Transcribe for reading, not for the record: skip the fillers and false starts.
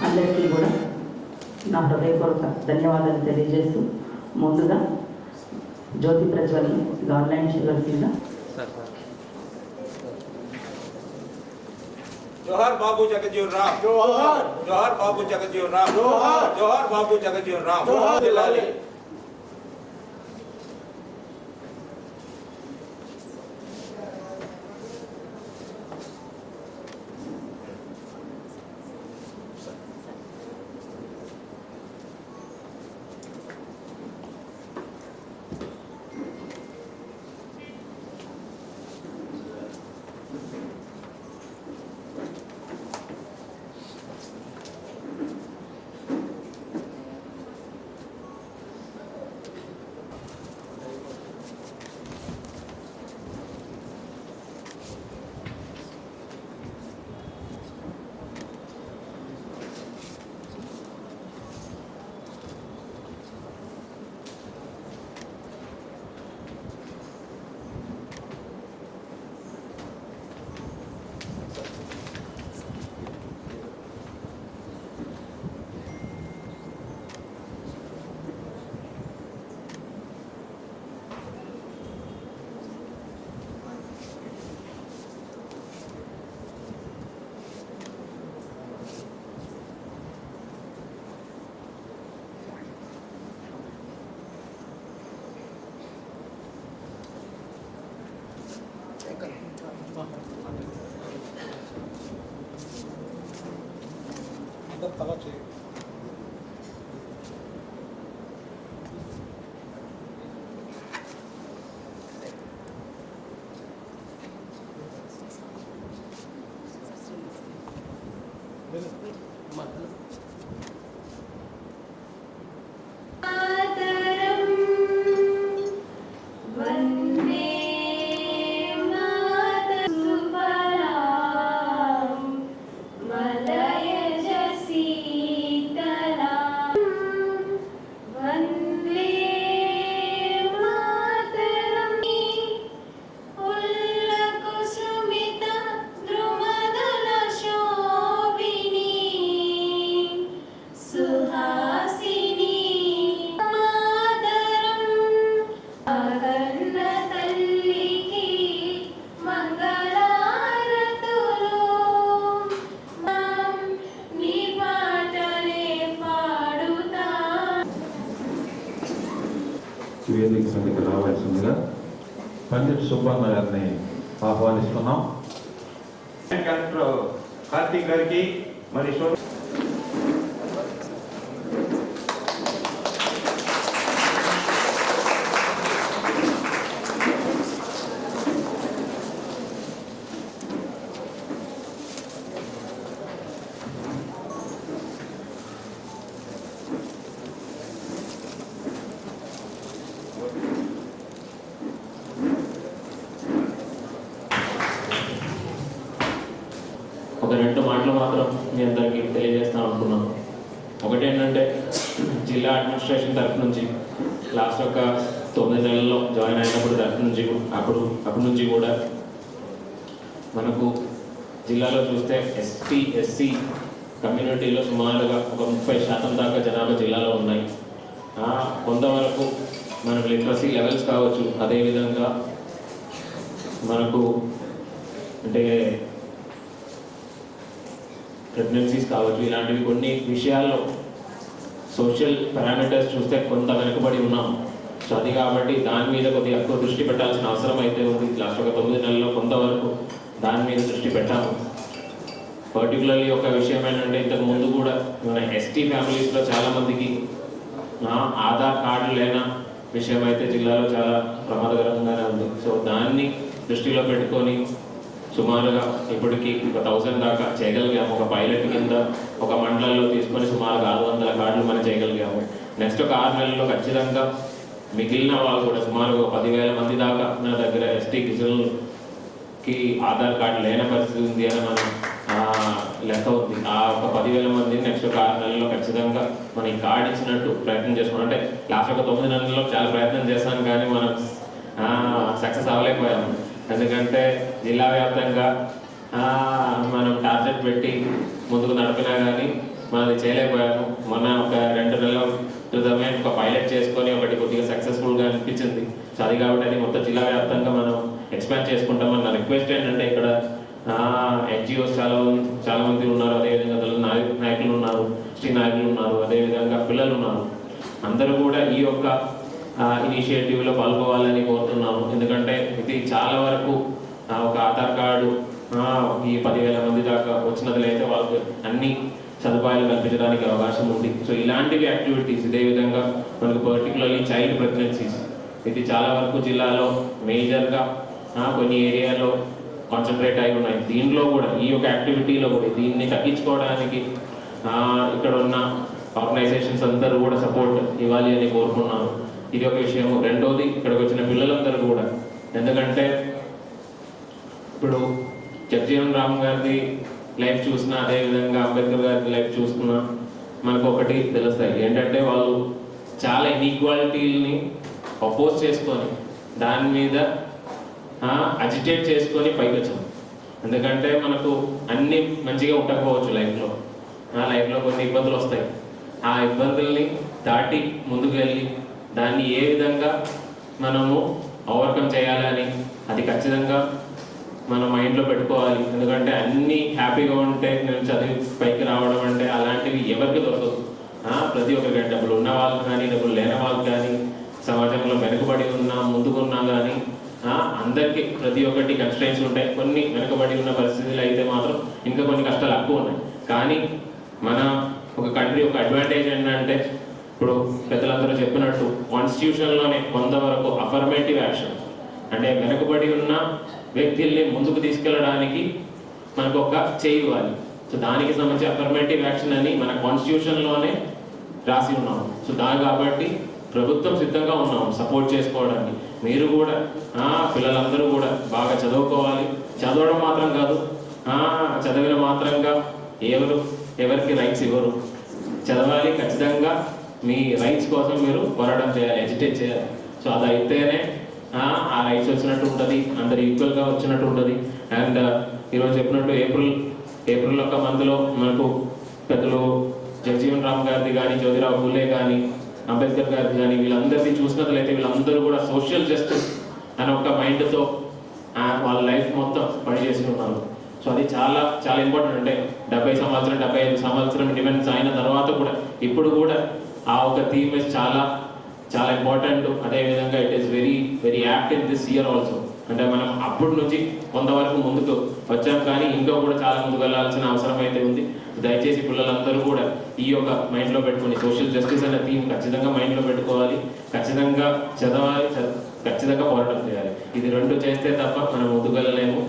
అందరికీ కూడా నా హృదయపూర్వక ధన్యవాదాలు తెలియజేస్తూ ముందుగా జ్యోతి ప్రజ్వల్ని గవర్నమెంట్ షుగర్ సీజా जोहर बाबू जगजीवन राम जोहर जोहर बाबू जगजीवन राम जोहर जोहर बाबू जगजीवन राम जोहर तला चाहिए వేదిక సమితి రావాల్సిందిగా పండిట్ సుబ్బన్న గారిని ఆహ్వానిస్తున్నాం. కలెక్టర్ కార్తీక్ గారికి మరి ఒక రెండు మాటలు మాత్రం మీ అందరికీ తెలియజేస్తాను అనుకున్నాను. ఒకటి ఏంటంటే జిల్లా అడ్మినిస్ట్రేషన్ తరఫు నుంచి లాస్ట్ ఒక 9 నెలల్లో జాయిన్ అయినప్పుడు తరఫు నుంచి అప్పటి నుంచి కూడా మనకు జిల్లాలో చూస్తే ఎస్టీ ఎస్సీ కమ్యూనిటీలో సుమారుగా ఒక 30% దాకా జనాభా జిల్లాలో ఉన్నాయి. కొంతవరకు మనకు లిటరసీ లెవెల్స్ కావచ్చు, అదేవిధంగా మనకు అంటే ప్రెగ్నెన్సీస్ కావచ్చు, ఇలాంటివి కొన్ని విషయాల్లో సోషల్ పారామీటర్స్ చూస్తే కొంత వెనుకబడి ఉన్నాం. సో అది కాబట్టి దాని మీద కొద్దిగా ఎక్కువ దృష్టి పెట్టాల్సిన అవసరం అయితే ఉంది. లాస్ట్ ఒక 9 నెలల్లో కొంతవరకు దాని మీద దృష్టి పెట్టాము. పర్టికులర్లీ ఒక విషయం ఏంటంటే ఇంతకు ముందు కూడా మన ఎస్టీ ఫ్యామిలీస్లో చాలామందికి ఆధార్ కార్డు లేని విషయం అయితే జిల్లాలో చాలా ప్రమాదకరంగానే ఉంది. సో దాన్ని దృష్టిలో పెట్టుకొని సుమారుగా ఇప్పటికీ ఒక 1000 దాకా చేయగలిగాము. ఒక పైలట్ కింద ఒక మండలంలో తీసుకొని సుమారుగా 600 కార్డులు మనం చేయగలిగాము. నెక్స్ట్ ఒక 6 నెలల్లో ఖచ్చితంగా మిగిలిన వాళ్ళు కూడా సుమారుగా 10,000 మంది దాకా నా దగ్గర ఎస్టీ గిజులకి ఆధార్ కార్డు లేని పరిస్థితి ఉంది అని మనం లెక్క ఉంది. ఆ ఒక 10,000 మందిని నెక్స్ట్ ఒక 6 నెలల్లో ఖచ్చితంగా మనం ఈ కార్డు ఇచ్చినట్టు ప్రయత్నం చేసుకున్నాం. అంటే లాస్ట్ ఒక 9 నెలల్లో చాలా ప్రయత్నం చేస్తాను కానీ మనం సక్సెస్ అవ్వలేకపోయాము. ఎందుకంటే జిల్లా వ్యాప్తంగా మనం టార్గెట్ పెట్టి ముందుకు నడిపినా కానీ మనది చేయలేకపోయాను. మొన్న ఒక 2 నెలల క్రితమే ఒక పైలట్ చేసుకొని ఒకటి కొద్దిగా సక్సెస్ఫుల్గా అనిపించింది. సో అది కాబట్టి అది మొత్తం జిల్లా వ్యాప్తంగా మనం ఎక్స్పాండ్ చేసుకుంటామని నా రిక్వెస్ట్ ఏంటంటే, ఇక్కడ ఎన్జిఓస్ చాలా మంది ఉన్నారు, అదేవిధంగా దళిత నాయకులు ఉన్నారు, శ్రీ నాయకులు ఉన్నారు, అదేవిధంగా పిల్లలు ఉన్నారు. అందరూ కూడా ఈ యొక్క ఇనిషియేటివ్లో పాల్గొవాలని కోరుతున్నాను. ఎందుకంటే ఇది చాలా వరకు ఒక ఆధార్ కార్డు ఈ 10,000 మంది దాకా వచ్చినట్లయితే వాళ్ళకి అన్ని సదుపాయాలు కల్పించడానికి అవకాశం ఉంది. సో ఇలాంటివి యాక్టివిటీస్, ఇదే విధంగా మనకు పర్టికులర్లీ చైల్డ్ ప్రెగ్నెన్సీస్, ఇది చాలా వరకు జిల్లాలో మేజర్గా కొన్ని ఏరియాలో కాన్సన్ట్రేట్ అయి ఉన్నాయి. దీనిలో కూడా ఈ యొక్క యాక్టివిటీలో కూడా దీన్ని తగ్గించుకోవడానికి ఇక్కడ ఉన్న ఆర్గనైజేషన్స్ అందరూ కూడా సపోర్ట్ ఇవ్వాలి అని కోరుకున్నాను. ఇది ఒక విషయం. రెండోది, ఇక్కడికి వచ్చిన పిల్లలందరూ కూడా, ఎందుకంటే ఇప్పుడు జగజీవన్ రామ్ గారిది లైఫ్ చూసినా, అదేవిధంగా అంబేద్కర్ గారి లైఫ్ చూసుకున్నా మనకు ఒకటి తెలుస్తాయి ఏంటంటే, వాళ్ళు చాలా ఇన్ఈక్వాలిటీని అపోజ్ చేసుకొని దాని మీద అజిటేట్ చేసుకొని పైకి వచ్చాం. ఎందుకంటే మనకు అన్నీ మంచిగా ఉండకపోవచ్చు లైఫ్లో కొన్ని ఇబ్బందులు వస్తాయి. ఆ ఇబ్బందుల్ని దాటి ముందుకు వెళ్ళి దాన్ని ఏ విధంగా మనము ఓవర్కమ్ చేయాలని అది ఖచ్చితంగా మన మైండ్లో పెట్టుకోవాలి. ఎందుకంటే అన్నీ హ్యాపీగా ఉంటే నేను చదివి పైకి రావడం అంటే అలాంటివి ఎవరికి దొరకదు. ప్రతి ఒక్కరికి డబ్బులు ఉన్న వాళ్ళకి కానీ, డబ్బులు లేని వాళ్ళకి కానీ, సమాజంలో వెనుకబడి ఉన్నా ముందుకున్నా కానీ అందరికీ ప్రతి ఒక్కటి కన్స్ట్రెయిన్స్ ఉంటాయి. కొన్ని వెనుకబడి ఉన్న పరిస్థితులు అయితే మాత్రం ఇంకా కొన్ని కష్టాలు ఎక్కువ ఉన్నాయి. కానీ మన ఒక కంట్రీ ఒక అడ్వాంటేజ్ ఏంటంటే, ఇప్పుడు పెద్దలందరూ చెప్పినట్టు కాన్స్టిట్యూషన్లోనే కొంతవరకు అఫర్మేటివ్ యాక్షన్, అంటే వెనుకబడి ఉన్న వ్యక్తుల్ని ముందుకు తీసుకెళ్ళడానికి మనకు ఒక చేయి ఇవ్వాలి. సో దానికి సంబంధించి అఫర్మేటివ్ యాక్షన్ అని మన కాన్స్టిట్యూషన్లోనే రాసి ఉన్నాము. సో కాబట్టి ప్రభుత్వం సిద్ధంగా ఉన్నాము సపోర్ట్ చేసుకోవడానికి. మీరు కూడా పిల్లలందరూ కూడా బాగా చదువుకోవాలి. చదవడం మాత్రం కాదు, చదివిన మాత్రంగా ఎవరికి రైట్స్ ఇవ్వరు. చదవాలి, ఖచ్చితంగా మీ రైట్స్ కోసం మీరు పోరాటం చేయాలి, ఎజిటేట్ చేయాలి. సో అది అయితేనే ఆ రైట్స్ వచ్చినట్టు ఉంటుంది, అందరు ఈక్వల్గా వచ్చినట్టు ఉంటుంది. అండ్ ఈరోజు చెప్పినట్టు ఏప్రిల్ ఒక మంత్లో మనకు పెద్దలు జగజీవన్ రామ్ గారిది కానీ, జ్యోతిరావు ఫూలే కానీ, అంబేద్కర్ గారిది కానీ, వీళ్ళందరినీ చూసినట్లయితే వీళ్ళందరూ కూడా సోషల్ జస్టిస్ అనే ఒక మైండ్తో వాళ్ళ లైఫ్ మొత్తం పనిచేసి ఉన్నారు. సో అది చాలా చాలా ఇంపార్టెంట్. అంటే 75 సంవత్సరం డిఫెన్స్ అయిన తర్వాత కూడా ఇప్పుడు కూడా ఆ ఒక థీమ్ చాలా చాలా ఇంపార్టెంట్. అదేవిధంగా it is very very apt in this year also. అంటే మనం అప్పటి నుంచి కొంతవరకు ముందుకు వచ్చాం, కానీ ఇంకా కూడా చాలా ముందుకు వెళ్ళాల్సిన అవసరం అయితే ఉంది. దయచేసి పిల్లలందరూ కూడా ఈ యొక్క మైండ్లో పెట్టుకొని సోషల్ జస్టిస్ అనే థీమ్ ఖచ్చితంగా మైండ్లో పెట్టుకోవాలి, ఖచ్చితంగా చదవాలి, ఖచ్చితంగా పోరాటం చేయాలి. ఇది రెండు చేస్తే తప్ప మనం ముందుకు వెళ్ళలేము.